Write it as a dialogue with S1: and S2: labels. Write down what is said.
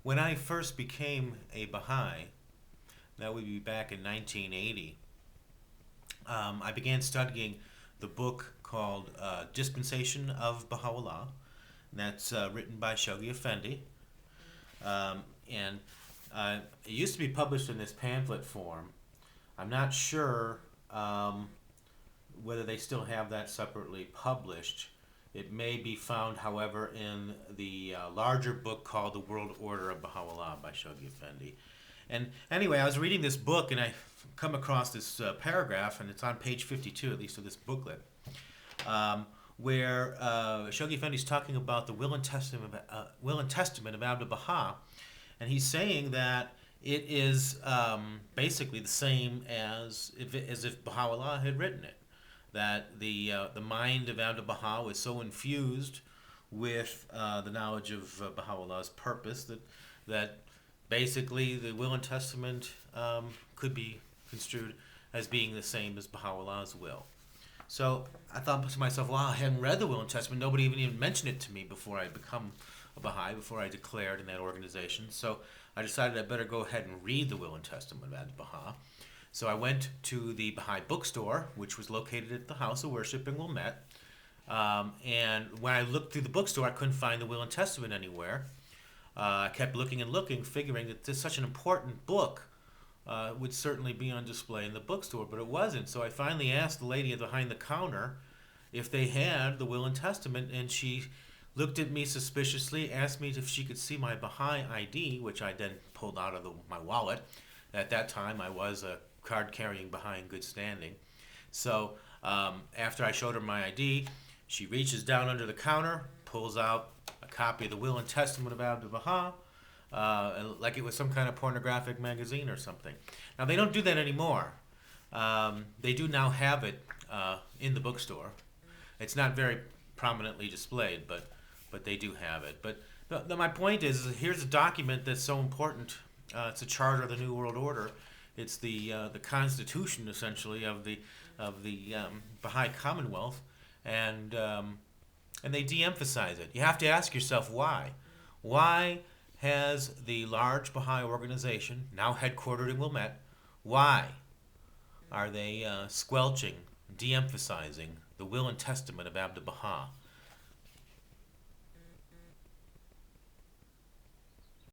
S1: When I first became a Baha'i, that would be back in 1980, I began studying the book called Dispensation of Baha'u'llah. That's written by Shoghi Effendi. And it used to be published in this pamphlet form. I'm not sure whether they still have that separately published. It may be found, however, in the larger book called The World Order of Baha'u'llah by Shoghi Effendi. And anyway, I was reading this book and I come across this paragraph, and it's on page 52, at least of this booklet, where Shoghi Effendi is talking about the Will and Testament of Abdu'l-Baha, and he's saying that it is basically the same as if Baha'u'llah had written it. That the mind of Abdu'l-Baha was so infused with the knowledge of Baha'u'llah's purpose that basically the Will and Testament could be construed as being the same as Baha'u'llah's will. So I thought to myself, wow, I hadn't read the Will and Testament. Nobody even mentioned it to me before I become a Baha'i, before I declared in that organization. So I decided I better go ahead and read the Will and Testament of Abdu'l-Baha. So I went to the Baha'i bookstore, which was located at the House of Worship in Wilmette. And when I looked through the bookstore, I couldn't find the Will and Testament anywhere. I kept looking and looking, figuring that this such an important book would certainly be on display in the bookstore, but it wasn't. So I finally asked the lady behind the counter if they had the Will and Testament, and she looked at me suspiciously, asked me if she could see my Baha'i ID, which I then pulled out of my wallet. At that time, I was a card-carrying Baha'i in good standing. So after I showed her my ID, she reaches down under the counter, pulls out a copy of the Will and Testament of Abdu'l-Baha, like it was some kind of pornographic magazine or something. Now, they don't do that anymore. They do now have it in the bookstore. It's not very prominently displayed, but they do have it. But my point is, here's a document that's so important. It's a charter of the New World Order. It's the constitution, essentially, of the Baha'i Commonwealth, and they de-emphasize it. You have to ask yourself why. Why has the large Baha'i organization, now headquartered in Wilmette, why are they squelching, de-emphasizing the Will and Testament of Abdu'l-Baha?